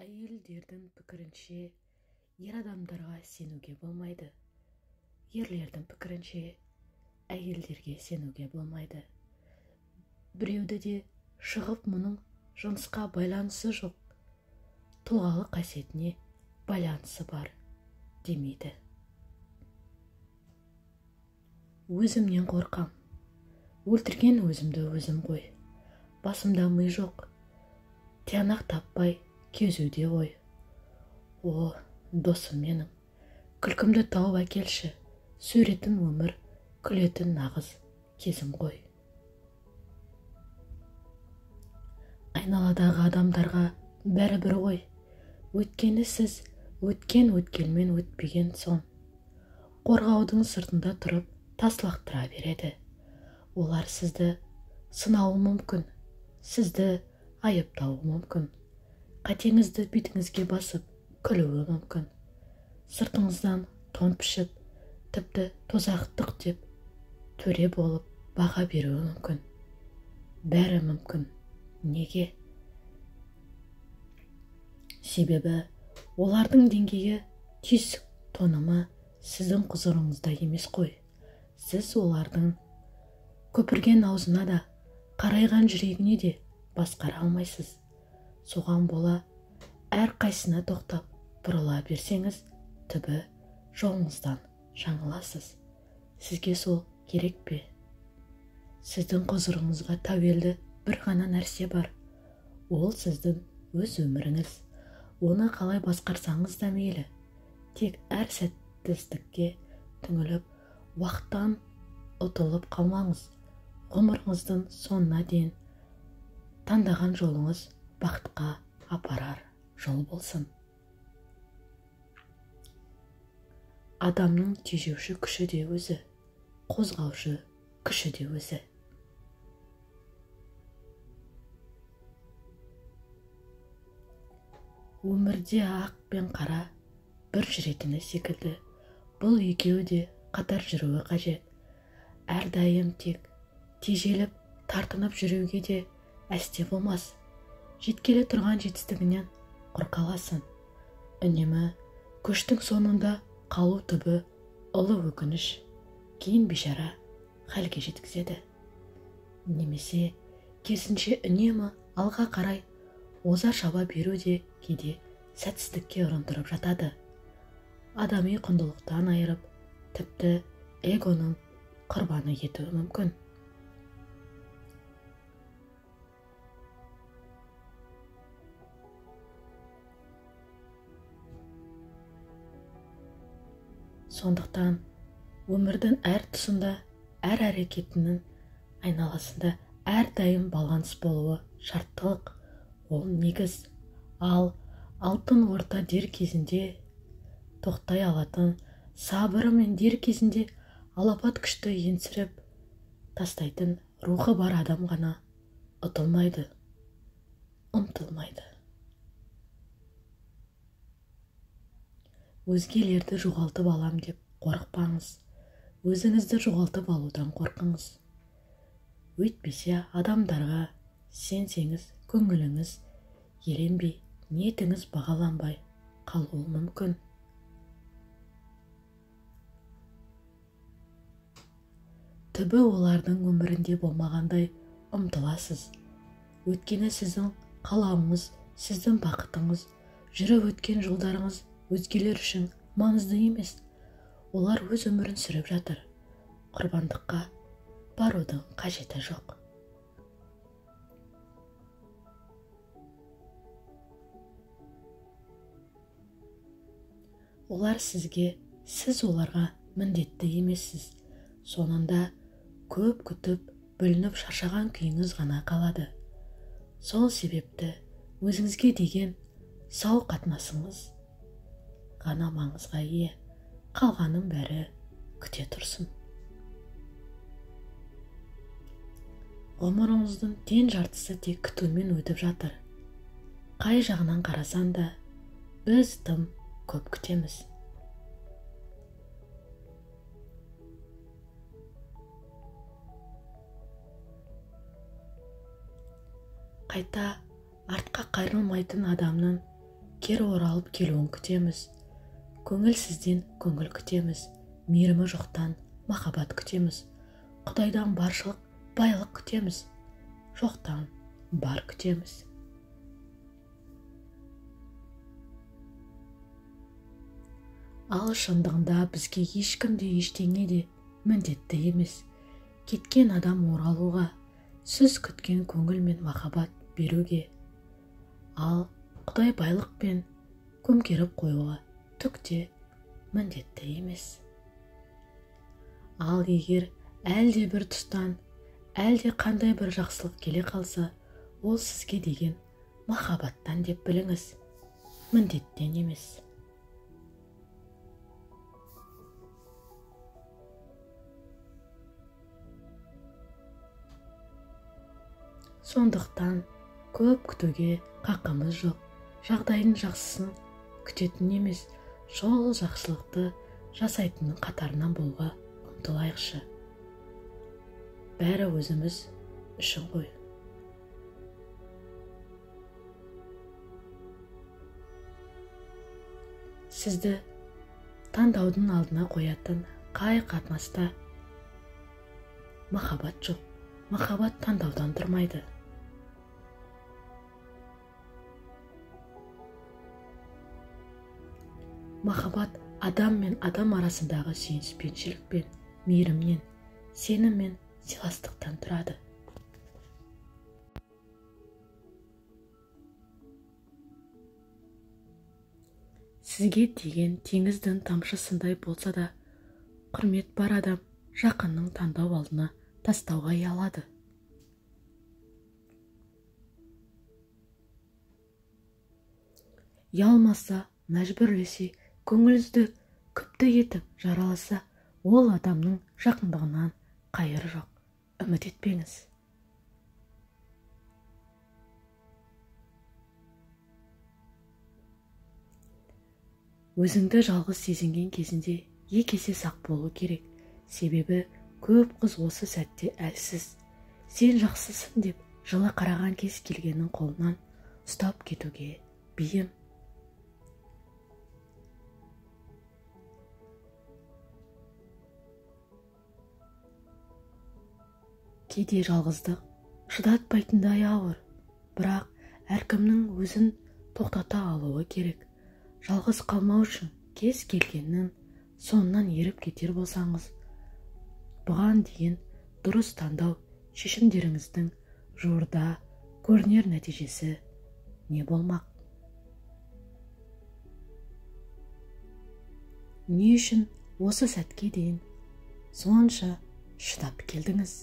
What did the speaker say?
Әйелдердің пікірінше, ер адамдарға сенуге болмайды. Ерлердің пікірінше, әйелдерге сенуге болмайды. Біреуді де шығып мұның жынысқа байланысы жоқ, тұлғалық қасиетіне байланысы бар демейді. Өзімнен қорқам. Өлтірген өзімді өзім ғой. Басымда ми жоқ. Тиянақ таппай кезуде ой. О, досым менің, күлкімді тауып әкелші. Суретін өмір, күлетін нағыз кезім ғой. Айналадағы адамдарға бәрі бір ғой. Өткені сіз, өткен өткелмен өтпеген сон. Қорғаудың сыртында тұрып, тас лақтыра береді. Олар сізді сынауы мүмкін, сізді айыптауы мүмкін. Қатеңізді бетіңізге басып, күлуі мүмкін. Сыртыңыздан тон пішіп, тіпті тозақтық деп, төре болып баға беруі мүмкін. Бәрі мүмкін. Неге? Себебі олардың деңгейі, түйсік тонымы сіздің құзырыңызда емес қой. Сіз олардың көпірген аузына да, қарайған жүрегіне де басқара алмайсыз. Соған бола, әр қайсына тоқтап бұрыла берсеңіз, түбі жолыңыздан жаңыласыз. Сізге сол керек пе? Сіздің құзырыңызға тәуелді бір ғана нәрсе бар. Ол сіздің өз өміріңіз. Оны қалай басқарсаңыз да мейлі. Тек әр сәтсіздікке түңіліп, уақыттан ұтылып қалмаңыз. Ғұмырыңыздың соңына дейін таңдаған жолыңыз бақытқа апарар жол болсын. Адамның тежеуші күші де өзі, қозғаушы күші де өзі. Өмірде ақ пен қара бір жүретіні секілді. Бұл екеуі де қатар жүруі қажет. Әрдайым тек тежеліп, тартынып жүруге де әсте болмас. Жеткелі тұрған жетістігінен құр қаласың. Үнемі көштің соңында қалу түбі ұлы өкініш, кейін бейшара халге жеткізеді. Немесе керісінше үнемі алға қарай оза шаба беру де кейде сәтсіздікке ұрындырып жатады. Адами құндылықтан айырып, тіпті эгоның құрбаны етуі мүмкін. Сондықтан өмірдің әр тұсында, әр әрекетінің айналасында әрдайым баланс болуы шарттылық. Ол негіз. Ал алтын орта дер кезінде тоқтай алатын, сабыры мен дер кезінде алапат күшті еңсіріп тастайтын рухы бар адам ғана ұтылмайды, ұмтылмайды. Өзгелерді жоғалтып алам деп қорықпаңыз. Өзіңізді жоғалтып алудан қорқыңыз. Өйтпесе адамдарға сенсеңіз, көңіліңіз еленбей, ниетіңіз бағаланбай қалуы мүмкін. Түбі олардың өмірінде болмағандай ұмтыласыз. Өткені сіздің қалауыңыз, сіздің бақытыңыз, жүріп өткен жолдарыңыз өзгелер үшін маңызды емес. Олар өз өмірін сүріп жатыр. Құрбандыққа барудың қажеті жоқ. Олар сізге, сіз оларға міндетті емессіз. Соңында көп күтіп, бүлініп шаршаған күйіңіз ғана қалады. Сол себепті өзіңізге деген сау қатынасыңыз ғана маңызға ие. Қалғанын бәрі күте тұрсын. Ғұмырыңыздың тең жартысы тек күтумен өтіп жатыр. Қай жағынан қарасан да, біз тым көп күтеміз. Қайта артқа қайрылмайтын адамның кері оралып келуін күтеміз. Көңіл сізден көңіл күтеміз. Мейірімі жоқтан махаббат күтеміз. Құдайдан баршылық, байлық күтеміз. Жоқтан бар күтеміз. Ал шындығында бізге ешкім де ештеңе де міндетті емес. Кеткен адам оралуға, сіз күткен көңіл мен махаббат беруге. Ал Құдай байлық пен көмкеріп қоюға түк те міндетті емес. Ал егер әлде бір тұстан, әлде қандай бір жақсылық келе қалса, ол сізге деген махаббаттан деп біліңіз, міндеттен емес. Сондықтан көп күтуге қақымыз жоқ. Жағдайдың жақсысын күтетін емес, сол жақсылықты жасайтынның қатарынан болуға ұмтылайықшы. Бәрі өзіміз үшін ғой. Сізді таңдаудың алдына қоятын қай қатынаста махаббат жоқ. Махаббат таңдаудан тұрмайды. Махаббат адам мен адам арасындағы сүйіспеншілік пен мейірімнен, сенім мен сыйластықтан тұрады. Сізге тиген теңіздің тамшысындай болса да, құрмет бар адам жақынның таңдау алдына тастауға ұялады. Ұялмаса, мәжбүрлесе, көңіліңізді күпті етіп жараласа, ол адамның жақындығынан қайыры жоқ. Үміт етпеңіз. Өзіңді жалғыз сезінген кезінде екі есе сақ болу керек. Себебі көп қыз осы сәтте әлсіз. Сен жақсысың деп жылы қараған кез келгеннің қолынан ұстап кетуге бейім. Кейде жалғыздық шыдатпайтындай ауыр, бірақ әркімнің өзін тоқтата алуы керек. Жалғыз қалмау үшін кез келгеннің соңынан еріп кетер болсаңыз, бұған дейін дұрыс таңдау шешімдеріңіздің жуырда көрінер нәтижесі не болмақ? Не үшін осы сәтке дейін сонша шыдап келдіңіз?